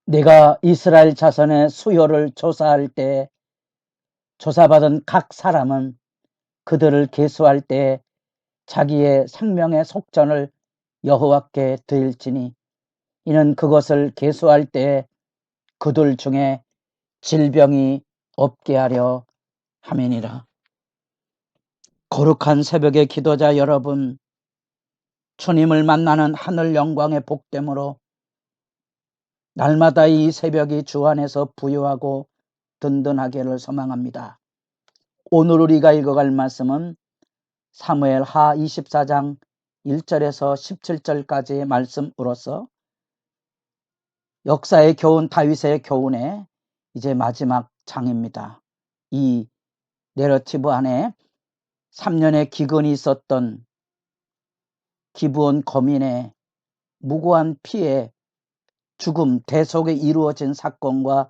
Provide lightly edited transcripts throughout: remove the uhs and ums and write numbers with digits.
내가 이스라엘 자손의 수요를 조사할 때 조사받은 각 사람은 그들을 계수할 때 자기의 생명의 속전을 여호와께 드릴지니 이는 그것을 계수할 때 그들 중에 질병이 없게 하려 함이니라. 거룩한 새벽의 기도자 여러분, 주님을 만나는 하늘 영광의 복됨으로 날마다 이 새벽이 주 안에서 부유하고 든든하기를 소망합니다. 오늘 우리가 읽어갈 말씀은 사무엘하 24장 1절에서 17절까지의 말씀으로서 역사의 교훈, 다윗의 교훈의 이제 마지막 장입니다. 이 내러티브 안에 3년의 기근이 있었던 기브온 거민의 무고한 피해, 죽음, 대속에 이루어진 사건과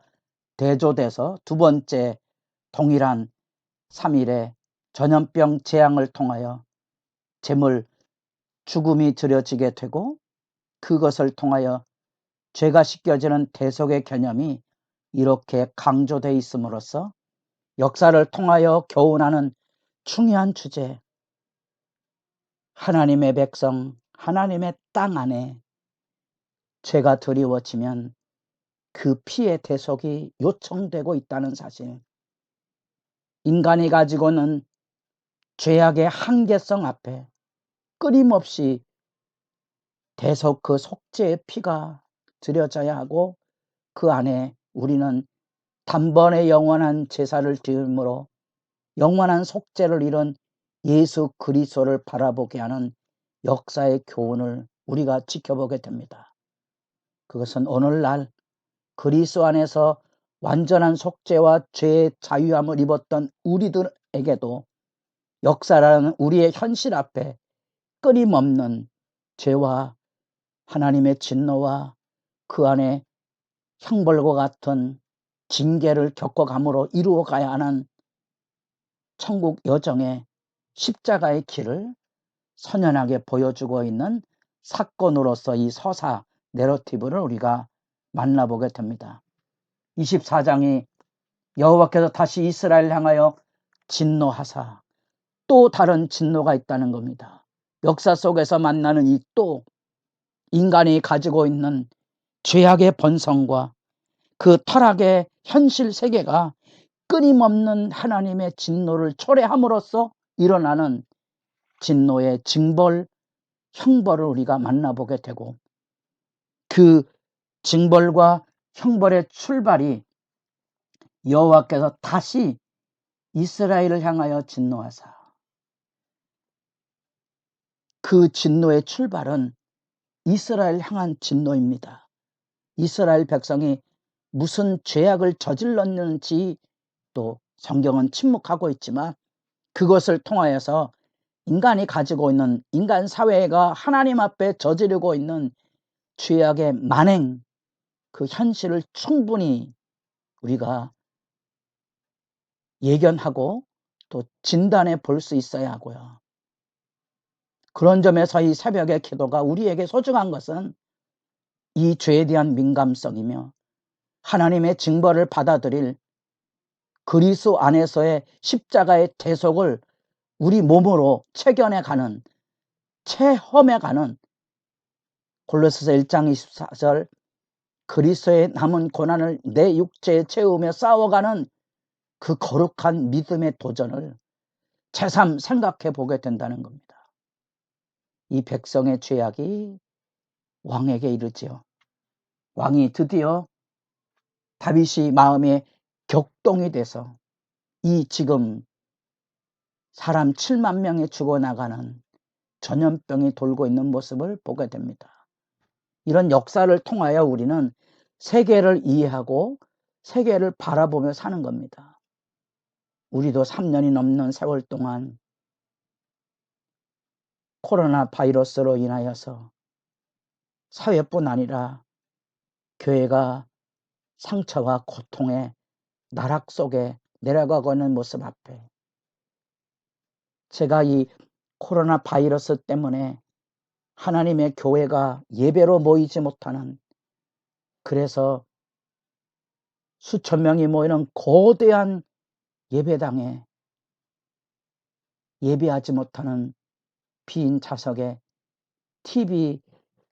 대조돼서 두 번째 동일한 3일의 전염병 재앙을 통하여 재물, 죽음이 드려지게 되고 그것을 통하여 죄가 씻겨지는 대속의 개념이 이렇게 강조되어 있음으로써 역사를 통하여 교훈하는 중요한 주제, 하나님의 백성, 하나님의 땅 안에 죄가 드리워지면 그 피의 대속이 요청되고 있다는 사실, 인간이 가지고는 죄악의 한계성 앞에 끊임없이 대속 그 속죄의 피가 드려져야 하고 그 안에 우리는 단번에 영원한 제사를 드림으로 영원한 속죄를 이룬 예수 그리스도를 바라보게 하는 역사의 교훈을 우리가 지켜보게 됩니다. 그것은 오늘날 그리스도 안에서 완전한 속죄와 죄의 자유함을 입었던 우리들에게도 역사라는 우리의 현실 앞에 끊임없는 죄와 하나님의 진노와 그 안에 형벌과 같은 징계를 겪어감으로 이루어가야 하는 천국 여정의 십자가의 길을 선연하게 보여주고 있는 사건으로서 이 서사 내러티브를 우리가 만나보게 됩니다. 24장이 여호와께서 다시 이스라엘을 향하여 진노하사 또 다른 진노가 있다는 겁니다. 역사 속에서 만나는 이 또 인간이 가지고 있는 죄악의 본성과 그 타락의 현실 세계가 끊임없는 하나님의 진노를 초래함으로써 일어나는 진노의 징벌, 형벌을 우리가 만나보게 되고 그 징벌과 형벌의 출발이 여호와께서 다시 이스라엘을 향하여 진노하사 그 진노의 출발은 이스라엘 향한 진노입니다. 이스라엘 백성이 무슨 죄악을 저질렀는지 또 성경은 침묵하고 있지만 그것을 통하여서 인간이 가지고 있는 인간 사회가 하나님 앞에 저지르고 있는 죄악의 만행, 그 현실을 충분히 우리가 예견하고 또 진단해 볼 수 있어야 하고요. 그런 점에서 이 새벽의 기도가 우리에게 소중한 것은 이 죄에 대한 민감성이며 하나님의 징벌을 받아들일 그리스도 안에서의 십자가의 대속을 우리 몸으로 체견해가는, 체험해가는 골로새서 1장 24절 그리스도의 남은 고난을 내 육체에 채우며 싸워가는 그 거룩한 믿음의 도전을 새삼 생각해 보게 된다는 겁니다. 이 백성의 죄악이 왕에게 이르지요. 왕이 드디어 다윗이 마음에 격동이 돼서 이 지금 사람 7만 명이 죽어나가는 전염병이 돌고 있는 모습을 보게 됩니다. 이런 역사를 통하여 우리는 세계를 이해하고 세계를 바라보며 사는 겁니다. 우리도 3년이 넘는 세월 동안 코로나 바이러스로 인하여서 사회뿐 아니라 교회가 상처와 고통의 나락 속에 내려가고 있는 모습 앞에 제가 이 코로나 바이러스 때문에 하나님의 교회가 예배로 모이지 못하는, 그래서 수천 명이 모이는 거대한 예배당에 예배하지 못하는 빈 좌석에 TV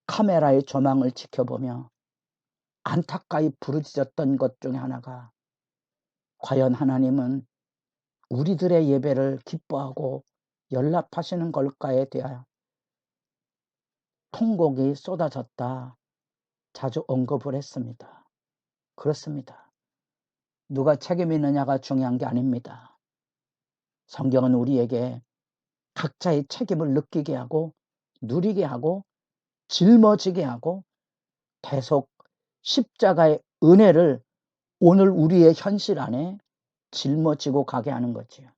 카메라의 조망을 지켜보며 안타까이 부르짖었던 것 중에 하나가, 과연 하나님은 우리들의 예배를 기뻐하고 연락하시는 걸까에 대하여 통곡이 쏟아졌다 자주 언급을 했습니다. 그렇습니다. 누가 책임 있느냐가 중요한 게 아닙니다. 성경은 우리에게 각자의 책임을 느끼게 하고 누리게 하고 짊어지게 하고 계속 십자가의 은혜를 오늘 우리의 현실 안에 짊어지고 가게 하는 거지요.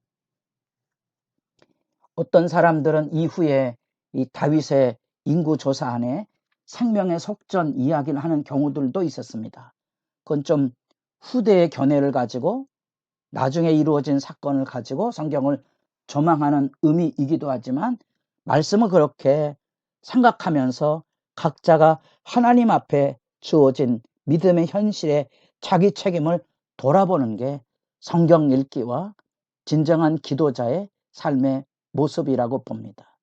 어떤 사람들은 이후에 이 다윗의 인구조사 안에 생명의 속전 이야기를 하는 경우들도 있었습니다. 그건 좀 후대의 견해를 가지고 나중에 이루어진 사건을 가지고 성경을 조망하는 의미이기도 하지만, 말씀을 그렇게 생각하면서 각자가 하나님 앞에 주어진 믿음의 현실에 자기 책임을 돌아보는 게 성경 읽기와 진정한 기도자의 삶의 모습이라고 봅니다.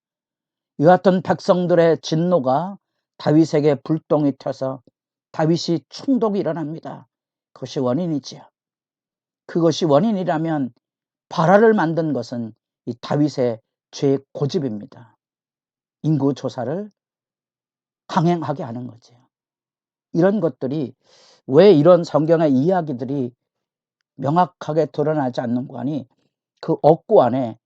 이와 같은 백성들의 진노가 다윗에게 불똥이 튀어서 다윗이 충독이 일어납니다. 그것이 원인이지요. 그것이 원인이라면 바라를 만든 것은 이 다윗의 죄의 고집입니다. 인구조사를 강행하게 하는 거죠. 이런 것들이 왜 이런 성경의 이야기들이 명확하게 드러나지 않는가 하니, 그 억구 안에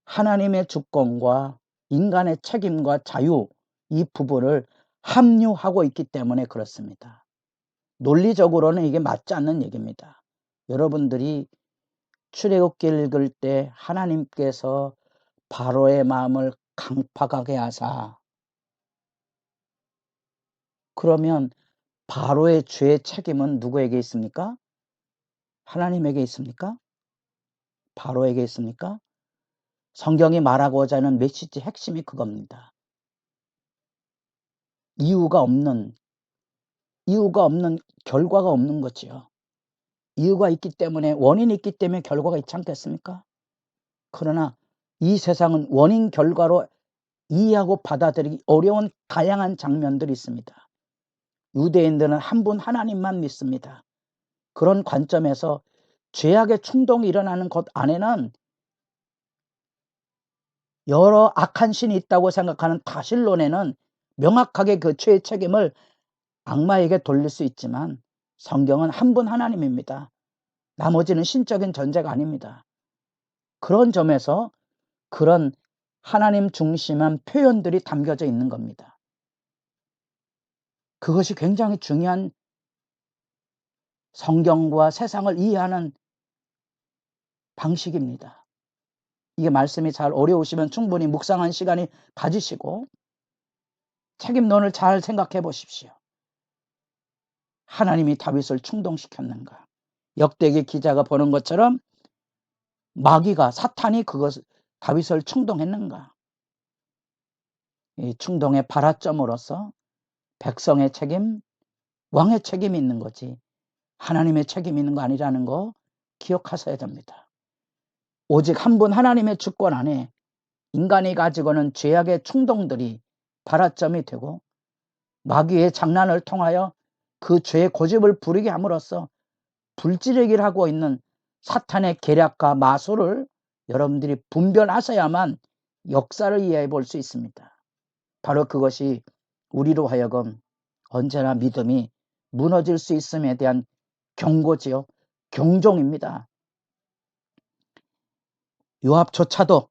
하나님의 주권과 인간의 책임과 자유, 이 부분을 함유하고 있기 때문에 그렇습니다. 논리적으로는 이게 맞지 않는 얘기입니다. 여러분들이 출애굽기 읽을 때 하나님께서 바로의 마음을 강팍하게 하사, 그러면 바로의 죄의 책임은 누구에게 있습니까? 하나님에게 있습니까? 바로에게 있습니까? 성경이 말하고자 하는 메시지 핵심이 그겁니다. 이유가 없는 결과가 없는 거지요. 이유가 있기 때문에, 원인이 있기 때문에 결과가 있지 않겠습니까? 그러나 이 세상은 원인 결과로 이해하고 받아들이기 어려운 다양한 장면들이 있습니다. 유대인들은 한 분 하나님만 믿습니다. 그런 관점에서 죄악의 충동이 일어나는 것 안에는 여러 악한 신이 있다고 생각하는 다신론에는 명확하게 그 죄의 책임을 악마에게 돌릴 수 있지만, 성경은 한 분 하나님입니다. 나머지는 신적인 존재가 아닙니다. 그런 점에서 그런 하나님 중심한 표현들이 담겨져 있는 겁니다. 그것이 굉장히 중요한 성경과 세상을 이해하는 방식입니다. 이게 말씀이 잘 어려우시면 충분히 묵상한 시간이 가지시고 책임론을 잘 생각해 보십시오. 하나님이 다윗을 충동시켰는가? 역대기 기자가 보는 것처럼 마귀가, 사탄이 다윗을 충동했는가? 이 충동의 발화점으로서 백성의 책임, 왕의 책임이 있는 거지 하나님의 책임이 있는 거 아니라는 거 기억하셔야 됩니다. 오직 한 분 하나님의 주권 안에 인간이 가지고는 죄악의 충동들이 발화점이 되고, 마귀의 장난을 통하여 그 죄의 고집을 부리게 함으로써 불지르기를 하고 있는 사탄의 계략과 마술을 여러분들이 분별하셔야만 역사를 이해해 볼 수 있습니다. 바로 그것이 우리로 하여금 언제나 믿음이 무너질 수 있음에 대한 경고지요, 경종입니다. 요압조차도,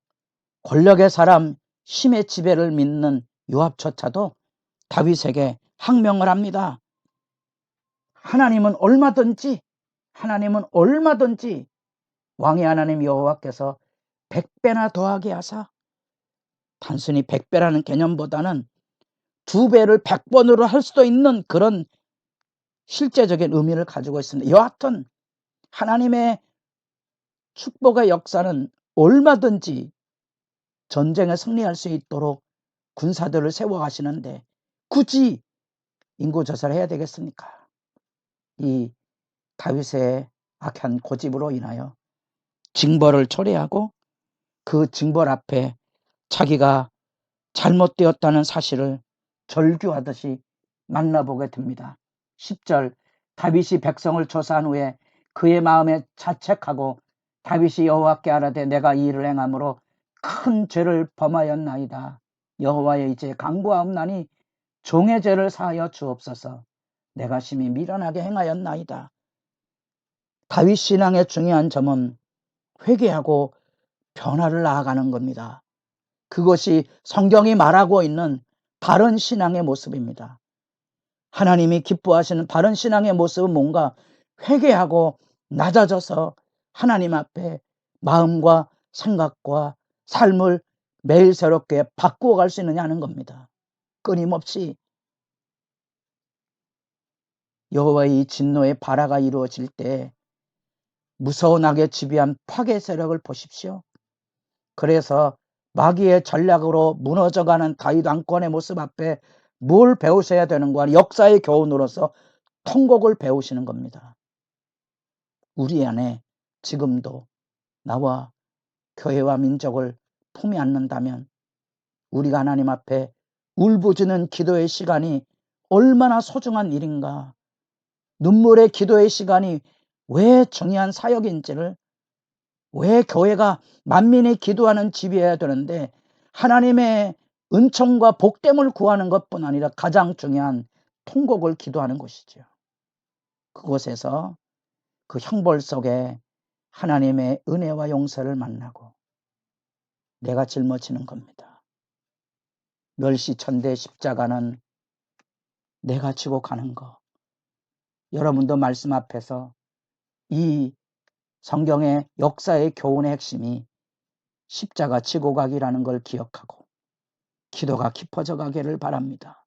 권력의 사람, 힘의 지배를 믿는 요압조차도 다윗에게 항명을 합니다. 하나님은 얼마든지 왕의 하나님 여호와께서 100배나 더하게 하사, 단순히 100배라는 개념보다는 2배를 100번으로 할 수도 있는 그런 실제적인 의미를 가지고 있습니다. 여하튼 하나님의 축복의 역사는 얼마든지 전쟁에 승리할 수 있도록 군사들을 세워가시는데 굳이 인구조사를 해야 되겠습니까? 이 다윗의 악한 고집으로 인하여 징벌을 초래하고 그 징벌 앞에 자기가 잘못되었다는 사실을 절규하듯이 만나보게 됩니다. 10절 다윗이 백성을 조사한 후에 그의 마음에 자책하고 다윗이 여호와께 아뢰되 내가 이 일을 행함으로 큰 죄를 범하였나이다. 여호와여 이제 간구하옵나니 종의 죄를 사하여 주옵소서. 내가 심히 미련하게 행하였나이다. 다윗 신앙의 중요한 점은 회개하고 변화를 나아가는 겁니다. 그것이 성경이 말하고 있는 바른 신앙의 모습입니다. 하나님이 기뻐하시는 바른 신앙의 모습은 뭔가 회개하고 낮아져서 하나님 앞에 마음과 생각과 삶을 매일 새롭게 바꾸어 갈 수 있느냐 하는 겁니다. 끊임없이 여호와의 진노의 발화가 이루어질 때 무서운 악의 지배한 파괴 세력을 보십시오. 그래서 마귀의 전략으로 무너져가는 다윗 왕권의 모습 앞에 뭘 배우셔야 되는가? 역사의 교훈으로서 통곡을 배우시는 겁니다. 우리 안에 지금도 나와 교회와 민족을 품에 안는다면 우리가 하나님 앞에 울부짖는 기도의 시간이 얼마나 소중한 일인가, 눈물의 기도의 시간이 왜 중요한 사역인지를, 왜 교회가 만민이 기도하는 집이어야 되는데 하나님의 은총과 복됨을 구하는 것뿐 아니라 가장 중요한 통곡을 기도하는 것이죠. 그곳에서 그 형벌 속에 하나님의 은혜와 용서를 만나고 내가 짊어지는 겁니다. 멸시천대 십자가는 내가 지고 가는 거. 여러분도 말씀 앞에서 이 성경의 역사의 교훈의 핵심이 십자가 지고 가기라는 걸 기억하고 기도가 깊어져 가기를 바랍니다.